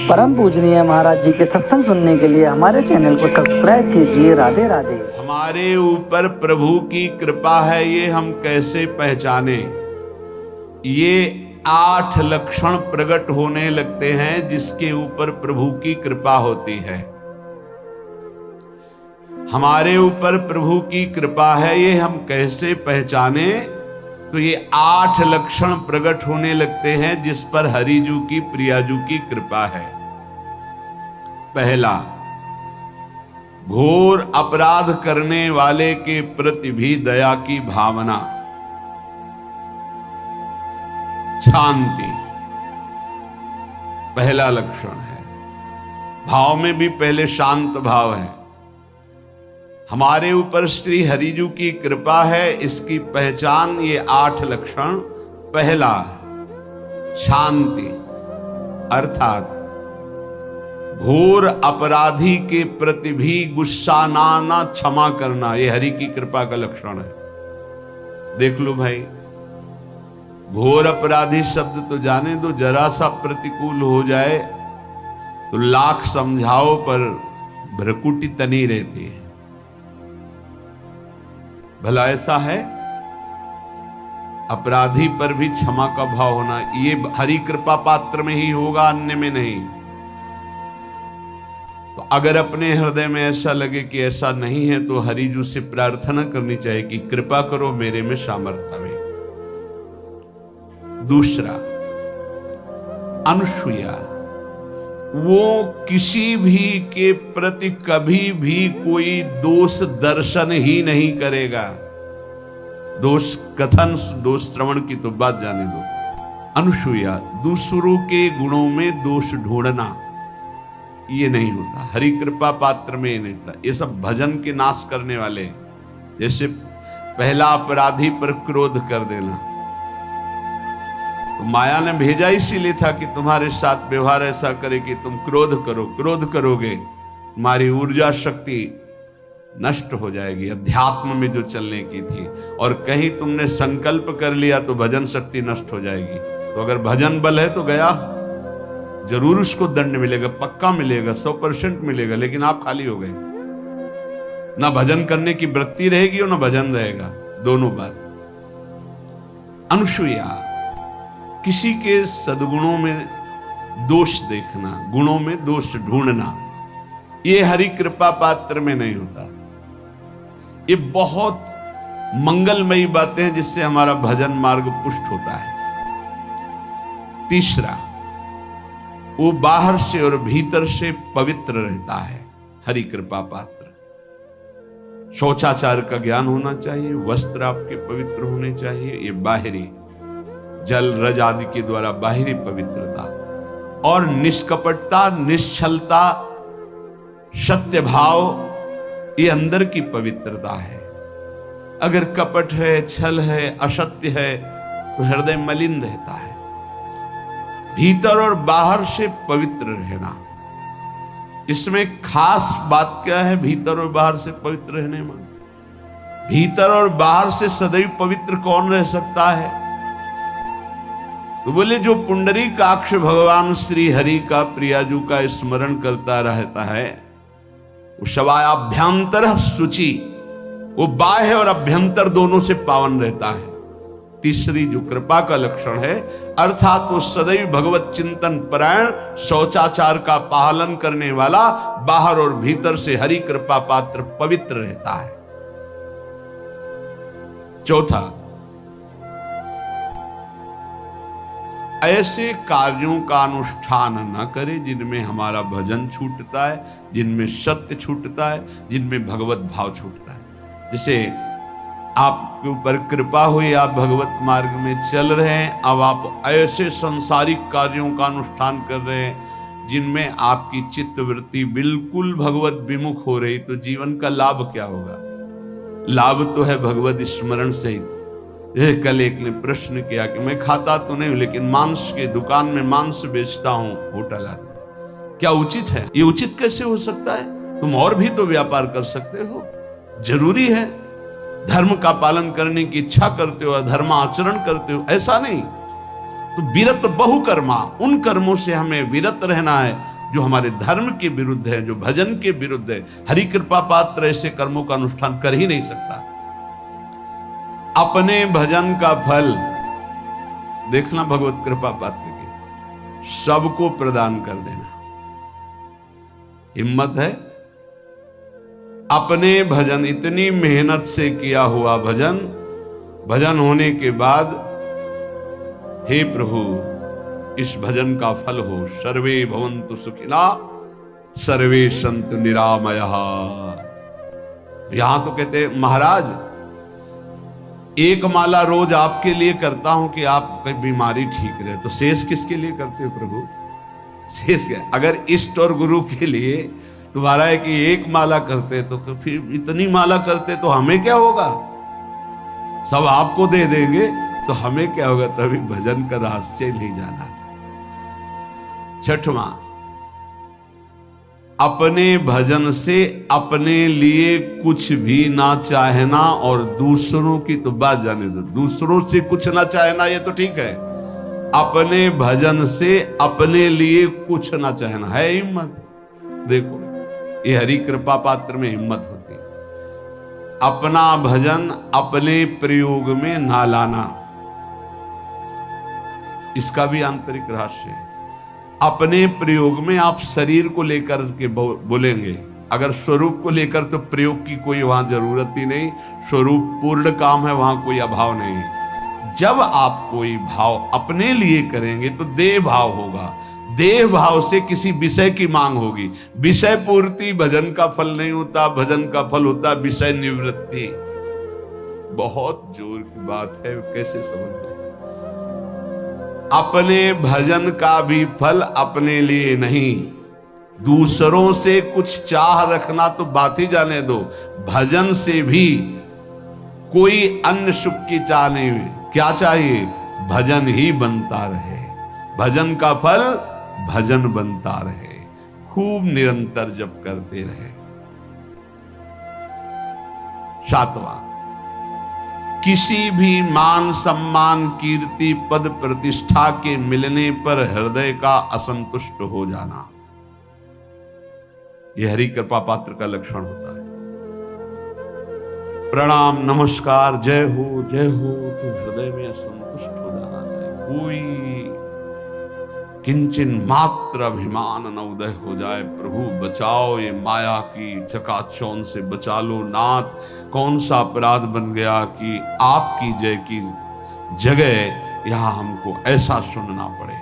परम पूजनीय महाराज जी के सत्संग सुनने के लिए हमारे चैनल को सब्सक्राइब कीजिए। राधे राधे। हमारे ऊपर प्रभु की कृपा है, ये हम कैसे पहचाने? ये 8 लक्षण प्रकट होने लगते हैं जिसके ऊपर प्रभु की कृपा होती है। हमारे ऊपर प्रभु की कृपा है, ये हम कैसे पहचाने? तो ये 8 लक्षण प्रकट होने लगते हैं जिस पर हरिजू की प्रियाजू की कृपा है। पहला, घोर अपराध करने वाले के प्रति भी दया की भावना, शांति पहला लक्षण है। भाव में भी पहले शांत भाव है। हमारे ऊपर श्री हरिजू की कृपा है, इसकी पहचान ये 8 लक्षण। पहला, शांति, अर्थात घोर अपराधी के प्रति भी गुस्सा ना क्षमा करना, ये हरि की कृपा का लक्षण है। देख लो भाई, घोर अपराधी शब्द तो जाने दो, जरा सा प्रतिकूल हो जाए तो लाख समझाओ पर भ्रकुटी तनी रहती है। भला ऐसा है? अपराधी पर भी क्षमा का भाव होना, ये हरि कृपा पात्र में ही होगा, अन्य में नहीं। तो अगर अपने हृदय में ऐसा लगे कि ऐसा नहीं है तो हरिजू से प्रार्थना करनी चाहिए कि कृपा करो, मेरे में सामर्थ्य आवे। दूसरा, अनुसूया, वो किसी भी के प्रति कभी भी कोई दोष दर्शन ही नहीं करेगा। दोष कथन, दोष श्रवण की तो बात जाने दो। अनुसूया, दूसरों के गुणों में दोष ढूंढना, ये नहीं होता। हरि कृपा पात्र में ये नहीं था। ये सब भजन के नाश करने वाले, जैसे पहला अपराधी पर क्रोध कर देना, तो माया ने भेजा इसीलिए था कि तुम्हारे साथ व्यवहार ऐसा करे कि तुम क्रोध करो। क्रोध करोगे तुम्हारी ऊर्जा शक्ति नष्ट हो जाएगी, अध्यात्म में जो चलने की थी। और कहीं तुमने संकल्प कर लिया तो भजन शक्ति नष्ट हो जाएगी। तो अगर भजन बल है तो गया, जरूर उसको दंड मिलेगा, पक्का मिलेगा, 100% मिलेगा, लेकिन आप खाली हो गए। ना भजन करने की वृत्ति रहेगी और ना भजन रहेगा, दोनों बात। अनुसूया, किसी के सद्गुणों में दोष देखना, गुणों में दोष ढूंढना, ये हरि कृपा पात्र में नहीं होता। ये बहुत मंगलमयी बातें हैं जिससे हमारा भजन मार्ग पुष्ट होता है। तीसरा, वो बाहर से और भीतर से पवित्र रहता है, हरि कृपा पात्र। शौचाचार का ज्ञान होना चाहिए, वस्त्र आपके पवित्र होने चाहिए, ये बाहरी जल रज आदि के द्वारा बाहरी पवित्रता। और निष्कपटता, निश्चलता, सत्य भाव, ये अंदर की पवित्रता है। अगर कपट है, छल है, असत्य है तो हृदय मलिन रहता है। भीतर और बाहर से पवित्र रहना, इसमें खास बात क्या है? भीतर और बाहर से पवित्र रहने में, भीतर और बाहर से सदैव पवित्र कौन रह सकता है? तो बोले, जो पुंडरीकाक्ष भगवान श्री हरि का प्रियाजू का स्मरण करता रहता है, वो शवायाभ्यंतर शुचि, वो बाह्य और अभ्यंतर दोनों से पावन रहता है। तीसरी जो कृपा का लक्षण है, अर्थात वो सदैव भगवत चिंतन परायण, शौचाचार का पालन करने वाला, बाहर और भीतर से हरि कृपा पात्र पवित्र रहता है। चौथा, ऐसे कार्यों का अनुष्ठान न करे जिनमें हमारा भजन छूटता है, जिनमें सत्य छूटता है, जिनमें भगवत भाव छूटता है। जैसे आपके ऊपर कृपा हुई, आप भगवत मार्ग में चल रहे हैं, अब आप ऐसे संसारिक कार्यों का अनुष्ठान कर रहे हैं जिनमें आपकी चित्तवृत्ति बिल्कुल भगवत विमुख हो रही, तो जीवन का लाभ क्या होगा? लाभ तो है भगवत स्मरण से ही। कल एक ने प्रश्न किया कि मैं खाता तो नहीं हूं लेकिन मांस के दुकान में मांस बेचता हूं, होटल आदि, क्या उचित है? ये उचित कैसे हो सकता है? तुम और भी तो व्यापार कर सकते हो। जरूरी है धर्म का पालन करने की इच्छा करते हो, धर्माचरण करते हो, ऐसा नहीं। तो विरत बहुकर्मा, उन कर्मों से हमें विरत रहना है जो हमारे धर्म के विरुद्ध है, जो भजन के विरुद्ध है। हरि कृपा पात्र ऐसे कर्मों का अनुष्ठान कर ही नहीं सकता। अपने भजन का फल देखना भगवत कृपा पात्र की, सबको प्रदान कर देना। हिम्मत है? अपने भजन, इतनी मेहनत से किया हुआ भजन, भजन होने के बाद हे प्रभु इस भजन का फल हो, सर्वे भवन्तु सुखिना सर्वे सन्तु निरामयः। यहां तो कहते महाराज एक माला रोज आपके लिए करता हूं कि आपकी बीमारी ठीक रहे, तो शेष किसके लिए करते हो प्रभु? शेष क्या? अगर इष्ट और गुरु के लिए तुम्हारा है कि एक माला करते तो फिर इतनी माला करते तो हमें क्या होगा? सब आपको दे देंगे तो हमें क्या होगा? तभी भजन का रहस्य नहीं जाना। छठवां, अपने भजन से अपने लिए कुछ भी ना चाहना और दूसरों की तो बात जाने दो, दूसरों से कुछ ना चाहना ये तो ठीक है, अपने भजन से अपने लिए कुछ ना चाहना है हिम्मत। देखो ये हरि कृपा पात्र में हिम्मत होती है। अपना भजन अपने प्रयोग में ना लाना, इसका भी आंतरिक रहस्य है। अपने प्रयोग में आप शरीर को लेकर के बोलेंगे, अगर स्वरूप को लेकर तो प्रयोग की कोई वहां जरूरत ही नहीं, स्वरूप पूर्ण काम है, वहां कोई अभाव नहीं। जब आप कोई भाव अपने लिए करेंगे तो देह भाव होगा, देह भाव से किसी विषय की मांग होगी। विषय पूर्ति भजन का फल नहीं होता, भजन का फल होता विषय निवृत्ति। बहुत जोर की बात है, कैसे समझ रहे? अपने भजन का भी फल अपने लिए नहीं, दूसरों से कुछ चाह रखना तो बात ही जाने दो, भजन से भी कोई अन्य सुख की चाह नहीं हुई। क्या चाहिए? भजन ही बनता रहे, भजन का फल भजन बनता रहे, खूब निरंतर जप करते रहे। सातवां, किसी भी मान सम्मान कीर्ति पद प्रतिष्ठा के मिलने पर हृदय का असंतुष्ट हो जाना, यह हरि कृपा पात्र का लक्षण होता है। प्रणाम नमस्कार जय हो तो हृदय में असंतुष्ट हो जाना चाहिए। कोई किंचन मात्र अभिमान न उदय हो जाए। प्रभु बचाओ, ये माया की चकाचौंध से बचा लो नाथ। कौन सा अपराध बन गया कि आपकी जय की जगह यहां हमको ऐसा सुनना पड़े।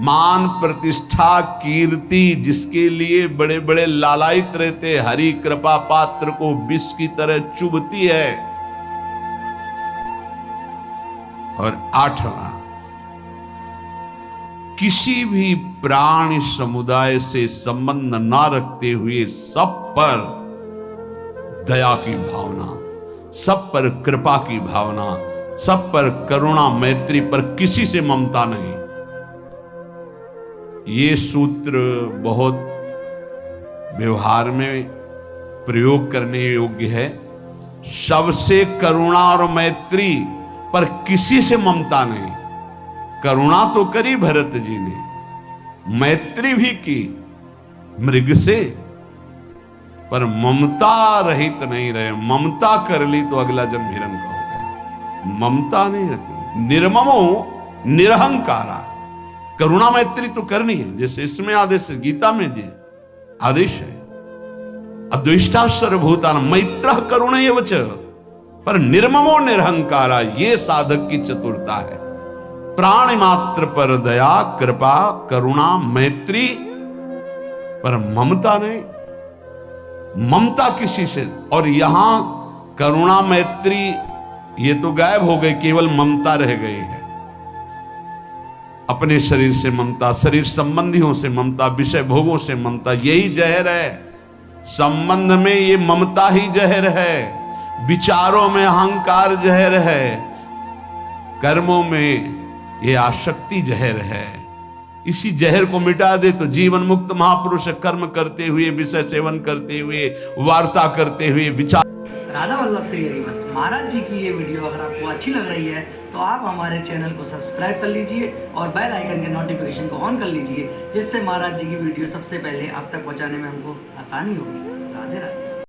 मान प्रतिष्ठा कीर्ति जिसके लिए बड़े बड़े लालायित रहते, हरि कृपा पात्र को विष की तरह चुभती है। और आठवां, किसी भी प्राणी समुदाय से संबंध ना रखते हुए सब पर दया की भावना, सब पर कृपा की भावना, सब पर करुणा मैत्री, पर किसी से ममता नहीं। ये सूत्र बहुत व्यवहार में प्रयोग करने योग्य है। सबसे करुणा और मैत्री, पर किसी से ममता नहीं। करुणा तो करी भरत जी ने, मैत्री भी की मृग से, पर ममता रहित नहीं रहे। ममता कर ली तो अगला जन्म हिरण का हो गया। ममता नहीं रखी। निर्ममो निरहंकारा, करुणा मैत्री तो करनी है, जैसे इसमें आदेश है, गीता में जी आदेश है, अद्वेष्टा सर्वभूतानां मैत्रः करुणैव च, पर निर्ममो निरहंकारा, ये साधक की चतुरता है। प्राणी मात्र पर दया कृपा करुणा मैत्री, पर ममता नहीं। ममता किसी से, और यहां करुणा मैत्री ये तो गायब हो गई, केवल ममता रह गई है। अपने शरीर से ममता, शरीर संबंधियों से ममता, विषय भोगों से ममता, यही जहर है। संबंध में ये ममता ही जहर है, विचारों में अहंकार जहर है, कर्मों में ये आसक्ति जहर है। इसी जहर को मिटा दे तो जीवन मुक्त महापुरुष कर्म करते हुए, विषय सेवन करते हुए, वार्ता करते हुए, विचार राधा वल्लभ श्री हरिवंश महाराज जी की ये वीडियो अगर आपको अच्छी लग रही है तो आप हमारे चैनल को सब्सक्राइब कर लीजिए और बेल आइकन के नोटिफिकेशन को ऑन कर लीजिए, जिससे महाराज जी की वीडियो सबसे पहले आप तक पहुंचाने में हमको आसानी होगी। राधे राधे।